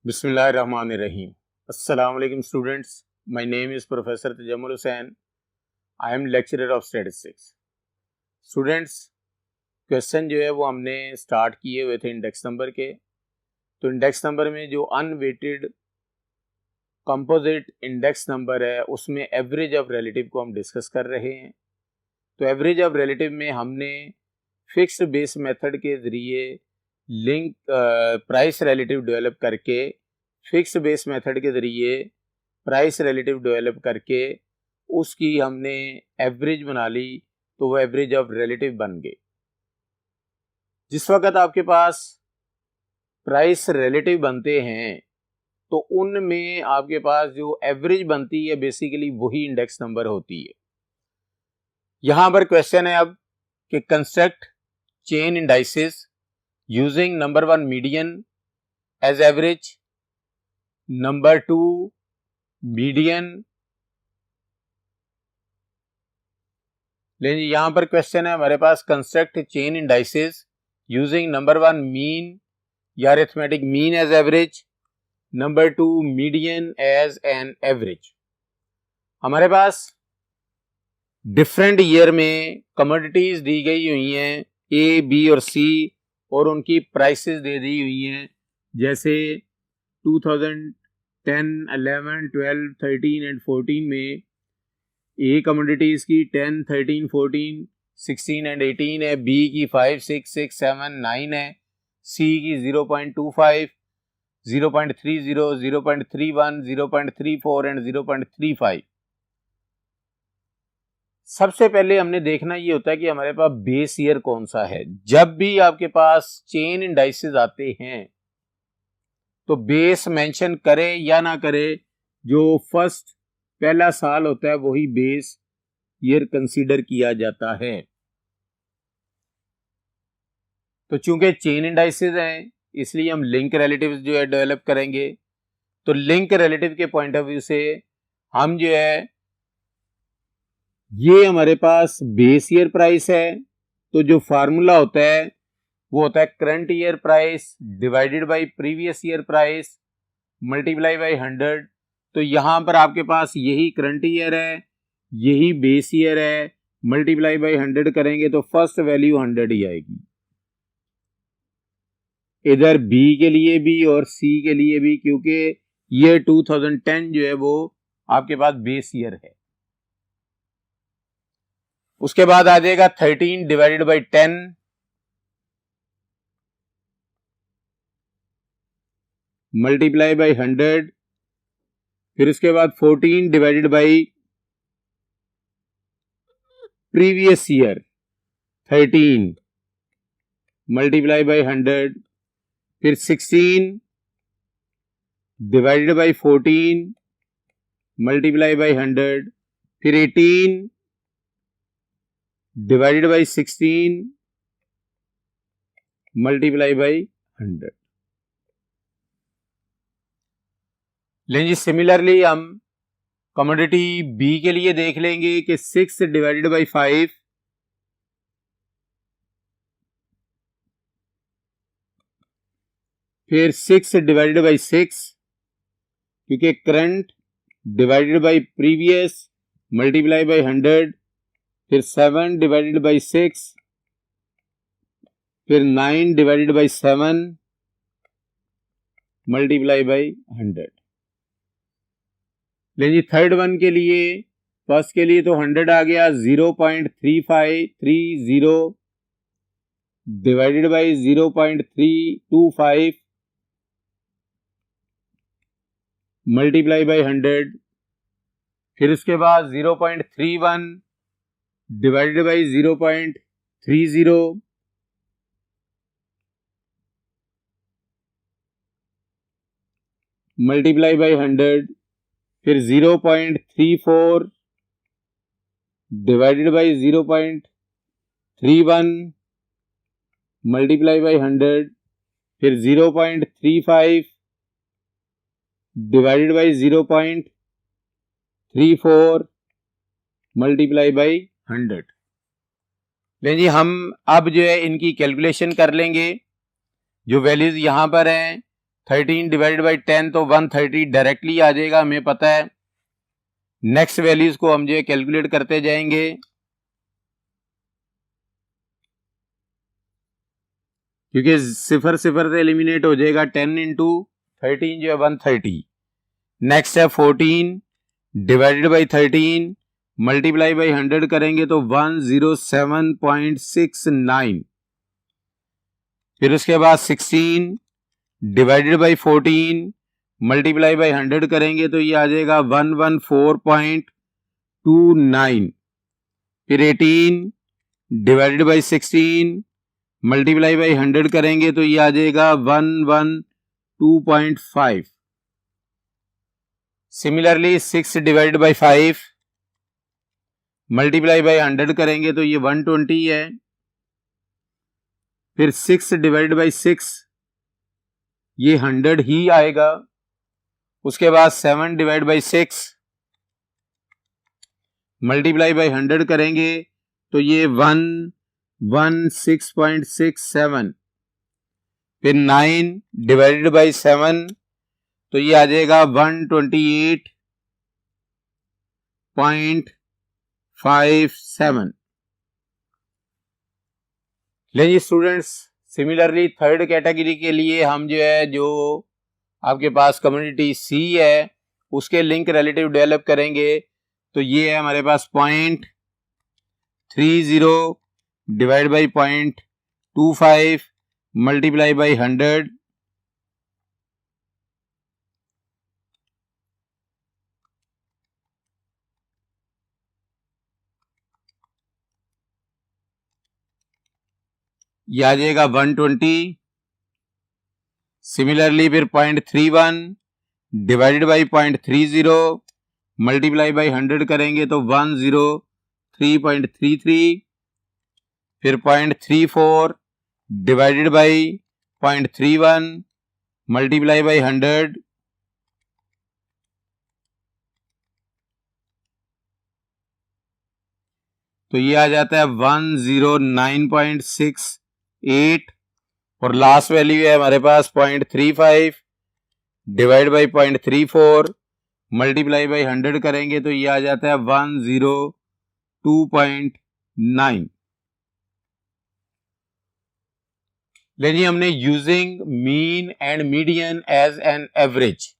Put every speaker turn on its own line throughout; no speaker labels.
Bismillahirrahmanirrahim. Assalamu alaikum students. My name is Professor Tajamul Hussain. I am lecturer of statistics. Students, question जो है वो हमने start किए हुए थे इंडेक्स नंबर के। तो इंडेक्स नंबर में जो अनवेटेड कंपोजिट इंडेक्स नंबर है उसमें एवरेज ऑफ रिलेटिव को हम डिस्कस कर रहे हैं। तो एवरेज ऑफ रिलेटिव में हमने फिक्स्ड बेस मेथड के ज़रिए लिंक प्राइस रिलेटिव डेवलप करके फिक्स्ड बेस मेथड के ज़रिए प्राइस रिलेटिव डेवलप करके उसकी हमने एवरेज बना ली, तो वो एवरेज ऑफ रिलेटिव बन गए। जिस वक्त आपके पास प्राइस रिलेटिव बनते हैं तो उनमें आपके पास जो एवरेज बनती है बेसिकली वही इंडेक्स नंबर होती है। यहां पर क्वेश्चन है अब कि construct chain indices using number 1 median as average, number 2 median. लेकिन यहां पर क्वेश्चन है हमारे पास construct chain indices using number 1 mean या arithmetic mean as average, number 2 median as an average. हमारे पास डिफरेंट ईयर में कमोडिटीज दी गई हुई हैं ए, बी और सी, और उनकी प्राइसेस दे दी हुई हैं। जैसे 2010, 11, 12, 13 एंड 14 में ए कमोडिटीज की 10, 13, 14, 16 एंड 18 है, बी की 5, 6, 6, 7, 9 है, सी की 0.25, 0.30, 0.31, 0.34 एंड 0.35। सबसे पहले हमने देखना ये होता है कि हमारे पास बेस ईयर कौन सा है। जब भी आपके पास चेन इंडाइसेस आते हैं तो बेस मेंशन करे या ना करे, जो फर्स्ट पहला साल होता है वही बेस ईयर कंसीडर किया जाता है। तो चूंकि चेन इंडाइसेस हैं इसलिए हम लिंक रिलेटिव्स जो है डेवलप करेंगे। तो लिंक रिलेटिव के पॉइंट ऑफ व्यू से हम जो है ये हमारे पास बेस ईयर प्राइस है, तो जो फार्मूला होता है वो होता है current year price divided by previous year price multiply by 100। तो यहां पर आपके पास यही करंट ईयर है, यही बेस ईयर है, मल्टीप्लाई बाय 100 करेंगे तो फर्स्ट वैल्यू 100 ही आएगी, इधर बी के लिए भी और सी के लिए भी, क्योंकि ये 2010 जो है वो आपके पास बेस ईयर है। उसके बाद आ जाएगा 13 डिवाइडेड बाई 10 मल्टीप्लाई बाई 100, फिर उसके बाद 14 divided by previous year 13 multiply by 100, फिर 16 डिवाइडेड बाई 14 मल्टीप्लाई बाई 100, फिर 18 डिवाइडेड बाई 16 मल्टीप्लाई बाई 100। लेकिन सिमिलरली हम कमोडिटी बी के लिए देख लेंगे कि 6 डिवाइडेड बाई 5 फिर 6 डिवाइडेड बाई 6, क्योंकि current divided by previous multiply by 100, फिर 7 डिवाइडेड बाई 6, फिर 9 डिवाइडेड बाई 7 मल्टीप्लाई बाई 100। लेकिन थर्ड वन के लिए, फर्स्ट के लिए तो 100 आ गया, 0.3530 डिवाइडेड बाई 0.325 मल्टीप्लाई बाई 100, फिर उसके बाद 0.31 डिवाइडेड बाई 0.30 मल्टीप्लाई बाई 100, फिर 0.34 डिवाइडेड बाई 0.31 मल्टीप्लाई बाई 100, फिर 0.35 डिवाइडेड बाई 0.34 मल्टीप्लाई बाई 100। लेकिन जी हम अब जो है इनकी कैलकुलेशन कर लेंगे। जो वैल्यूज यहां पर हैं 13 डिवाइडेड बाई 10 तो 130 डायरेक्टली आ जाएगा, हमें पता है। नेक्स्ट वैल्यूज को हम जो है कैलकुलेट करते जाएंगे। क्योंकि सिफर सिफर से एलिमिनेट हो जाएगा, 10 इंटू 13 जो है 130। नेक्स्ट है 14 डिवाइडेड बाई 13 मल्टीप्लाई बाई 100 करेंगे तो 107.69। फिर उसके बाद 16 डिवाइडेड बाई 14 मल्टीप्लाई बाई 100 करेंगे तो ये आ जाएगा 114.29। फिर 18 डिवाइडेड बाई 16 मल्टीप्लाई बाई 100 करेंगे तो ये आ जाएगा 112.5। Similarly 6 divided by 5 multiply by 100 करेंगे तो ये 120 है। फिर 6 डिवाइडेड बाई 6 ये 100 ही आएगा। उसके बाद 7 डिवाइड बाई 6 मल्टीप्लाई बाई 100 करेंगे तो ये 116.67। फिर 9 डिवाइडेड बाई 7 तो ये आ जाएगा 128.57। लेकिन स्टूडेंट्स सिमिलरली थर्ड कैटेगरी के लिए हम जो है, जो आपके पास कम्युनिटी सी है उसके लिंक रिलेटिव डेवलप करेंगे। तो ये है हमारे पास 0.30 डिवाइड बाई 0.25 मल्टीप्लाई बाई 100। ये आ जाएगा 120। सिमिलरली फिर 0.31 डिवाइडेड बाई 0.30 मल्टीप्लाई बाई 100 करेंगे तो 103.33। फिर 0.34 डिवाइडेड बाई 0.31 मल्टीप्लाई बाई 100 तो ये आ जाता है 109.68। और लास्ट वैल्यू है हमारे पास 0.35 डिवाइड बाई 0.34 मल्टीप्लाई बाई 100 करेंगे तो ये आ जाता है 102.9। लेकिन हमने using mean and median as an average,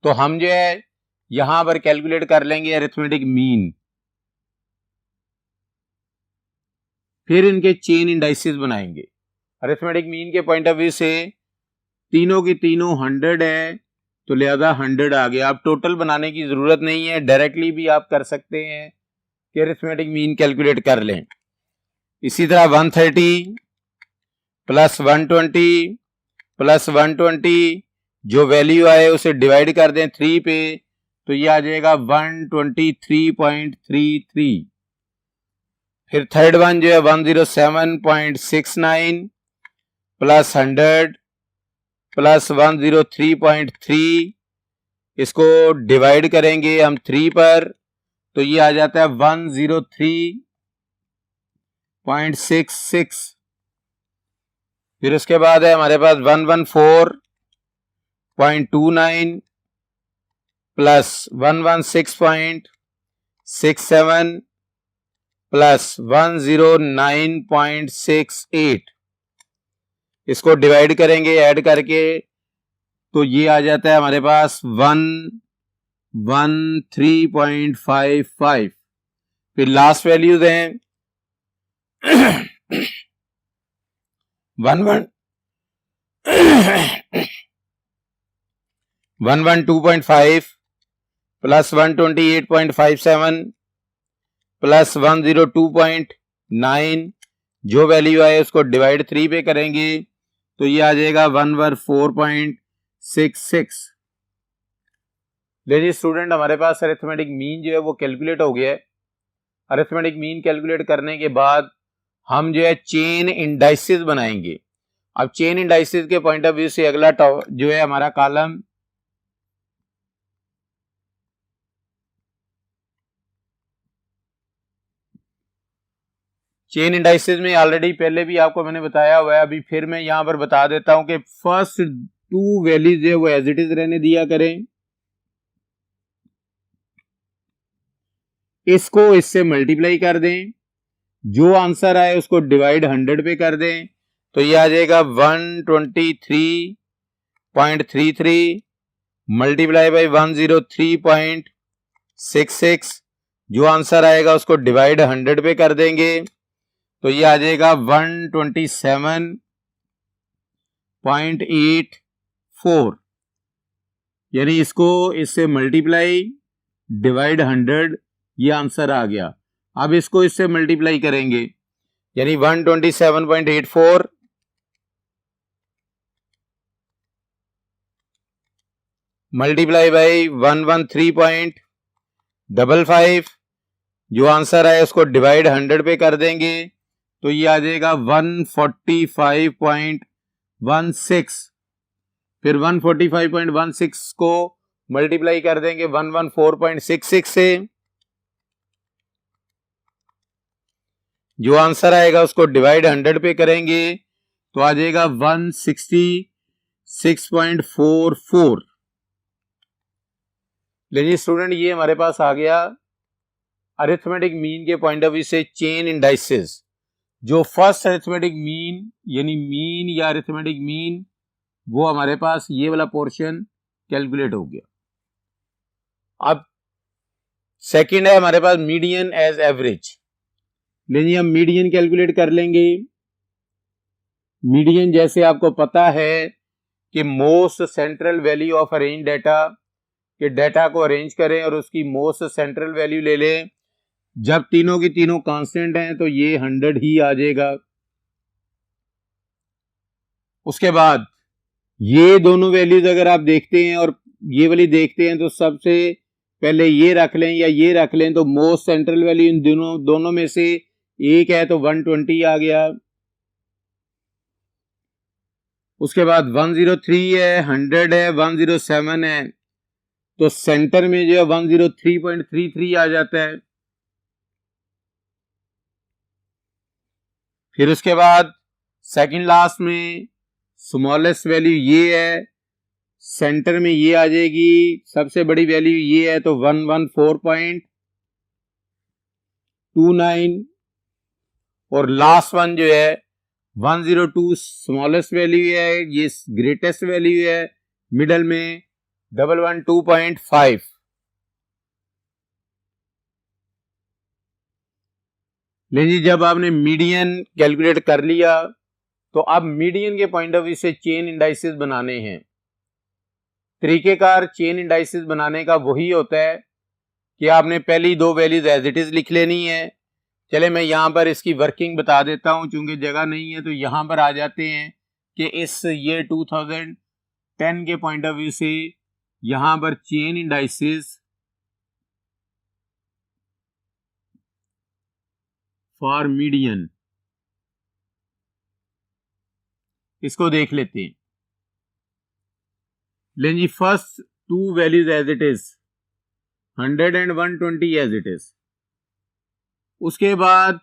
तो हम जो है यहां पर कैलकुलेट कर लेंगे अरिथमेटिक मीन। फिर इनके चेन इंडाइसेस बनाएंगे। अरिथमेटिक मीन के पॉइंट ऑफ व्यू से तीनों की तीनों 100 है तो लिहाजा 100 आ गया। आप टोटल बनाने की जरूरत नहीं है, डायरेक्टली भी आप कर सकते हैं कि अरिथमेटिक मीन कैलकुलेट कर लें। इसी तरह 130 प्लस 120 प्लस 120 जो वैल्यू आए उसे डिवाइड कर दें 3 पे तो ये आ जाएगा 123.33। फिर थर्ड वन जो है 107.69 प्लस 100 प्लस 103.3, इसको डिवाइड करेंगे हम 3 पर तो ये आ जाता है 103.66। फिर उसके बाद है हमारे पास 114.29 प्लस 116.67 प्लस 109.68, इसको डिवाइड करेंगे ऐड करके तो ये आ जाता है हमारे पास 113.55। फिर लास्ट वैल्यूज हैं 112.5 प्लस 128.57 प्लस 102.9, जो वैल्यू आए उसको डिवाइड 3 पे करेंगे तो ये आ जाएगा 114.66। लेकिन स्टूडेंट हमारे पास अरिथमेटिक मीन जो है वो कैलकुलेट हो गया है। अरिथमेटिक मीन कैलकुलेट करने के बाद हम जो है चेन इंडाइसेस बनाएंगे। अब चेन इंडाइसेस के पॉइंट ऑफ व्यू से अगला जो है हमारा कॉलम चेन इंडाइसेस में ऑलरेडी पहले भी आपको मैंने बताया हुआ है, अभी फिर मैं यहां पर बता देता हूं कि फर्स्ट टू वैल्यूज जो है वो एज इट इज रहने दिया करें, इसको इससे मल्टीप्लाई कर दें, जो आंसर आए उसको डिवाइड 100 पे कर दें, तो ये आ जाएगा 123.33 मल्टीप्लाई बाई 103.66, जो आंसर आएगा उसको डिवाइड 100 पे कर देंगे, तो ये आ जाएगा 127.84, यानी इसको इससे मल्टीप्लाई डिवाइड 100, ये आंसर आ गया। अब इसको इससे मल्टीप्लाई करेंगे, यानी 127.84 मल्टीप्लाई बाई 113.55, जो आंसर है उसको डिवाइड 100 पे कर देंगे, तो ये आ जाएगा 145.16, फिर 145.16 को मल्टीप्लाई कर देंगे 114.66 से, जो आंसर आएगा उसको डिवाइड 100 पे करेंगे, तो आ जाएगा 166.44। लेकिन स्टूडेंट ये हमारे पास आ गया अरिथमेटिक मीन के पॉइंट ऑफ व्यू से चेन इंडाइसेस। जो फर्स्ट अरिथमेटिक मीन यानी मीन या अरिथमेटिक मीन, वो हमारे पास ये वाला पोर्शन कैलकुलेट हो गया। अब सेकंड है हमारे पास मीडियन एज एवरेज। लेकिन हम मीडियन कैलकुलेट कर लेंगे। मीडियन जैसे आपको पता है कि most central value of arrange data, कि डाटा को अरेंज करें और उसकी मोस्ट सेंट्रल वैल्यू ले लें। जब तीनों की तीनों कांस्टेंट हैं तो ये 100 ही आ जाएगा। उसके बाद ये दोनों वैल्यूज अगर आप देखते हैं और ये वाली देखते हैं तो सबसे पहले ये रख लें या ये रख लें, तो मोस्ट सेंट्रल वैल्यू इन दोनों में से एक है तो 120 आ गया। उसके बाद 103 है, 100 है, 107 है, तो सेंटर में जो है 103.33 आ जाता है। फिर उसके बाद सेकंड लास्ट में स्मॉलेस्ट वैल्यू ये है, सेंटर में ये आ जाएगी, सबसे बड़ी वैल्यू ये है तो 114.29, और लास्ट वन जो है 102 स्मॉलेस्ट वैल्यू है, ये ग्रेटेस्ट वैल्यू है, मिडल में 112.5। लेकिन जब आपने मीडियन कैलकुलेट कर लिया तो अब मीडियन के पॉइंट ऑफ व्यू से चेन इंडाइसेस बनाने हैं। तरीकेकार चेन इंडाइसेस बनाने का वही होता है कि आपने पहली दो वैल्यूज एज इट इज लिख लेनी है। चले मैं यहां पर इसकी वर्किंग बता देता हूं, चूंकि जगह नहीं है तो यहां पर आ जाते हैं कि इस ये 2010 के पॉइंट ऑफ व्यू से यहां पर चेन इंडाइसेस फॉर मीडियन, इसको देख लेते हैं। लेकिन जी first two values as it is, 100 and 120 as it is. उसके बाद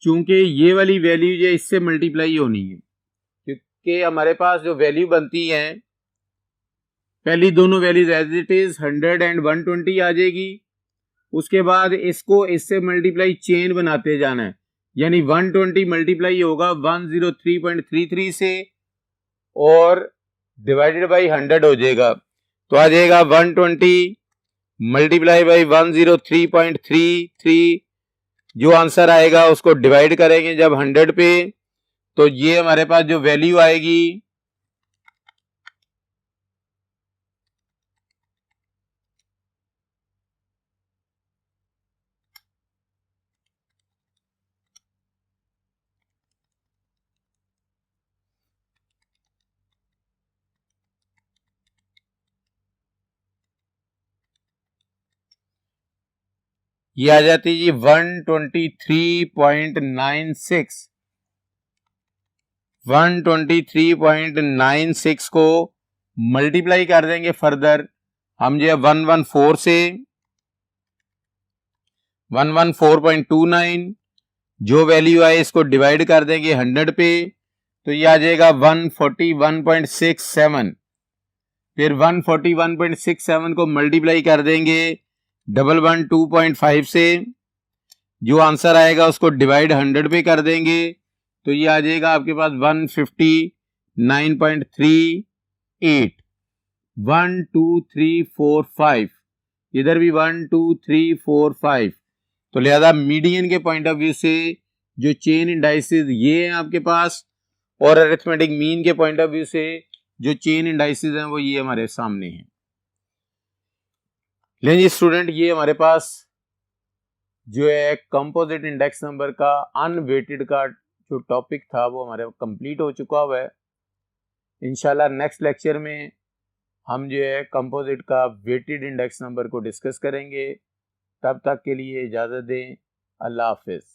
चूंकि ये वाली वैल्यू जो इससे मल्टीप्लाई होनी है, क्योंकि हमारे पास जो वैल्यू बनती है पहली दोनों values as it is 100 and 120 आ जाएगी। उसके बाद इसको इससे मल्टीप्लाई चेन बनाते जाना है, यानी 120 मल्टीप्लाई होगा 103.33 से और डिवाइडेड बाई 100 हो जाएगा, तो आ जाएगा 120 मल्टीप्लाई बाई 103.33। जो आंसर आएगा उसको डिवाइड करेंगे जब 100 पे, तो ये हमारे पास जो वैल्यू आएगी ये आ जाती है जी 123.96। 123.96 को मल्टीप्लाई कर देंगे फर्दर हम जो है 114 से 114.29, जो वैल्यू आए इसको डिवाइड कर देंगे 100 पे, तो ये आ जाएगा 141.67। फिर 141.67 को मल्टीप्लाई कर देंगे 112.5 से, जो आंसर आएगा उसको डिवाइड 100 पे कर देंगे, तो ये आ जाएगा आपके पास 159.38। 1 2 3 4 5, इधर भी 1 2 3 4 5। तो लिहाजा मीडियन के पॉइंट ऑफ व्यू से जो चेन इंडाइसिस ये हैं आपके पास, और अरिथमेटिक मीन के पॉइंट ऑफ व्यू से जो चेन इंडाइसिस हैं वो ये हमारे सामने हैं। लेकिन स्टूडेंट, ये हमारे पास जो है कंपोजिट इंडेक्स नंबर का अनवेटेड का जो टॉपिक था वो हमारे कंप्लीट हो चुका हुआ है। इंशाल्लाह नेक्स्ट लेक्चर में हम जो है कंपोजिट का वेटेड इंडेक्स नंबर को डिस्कस करेंगे। तब तक के लिए इजाज़त दें। अल्लाह हाफिज़।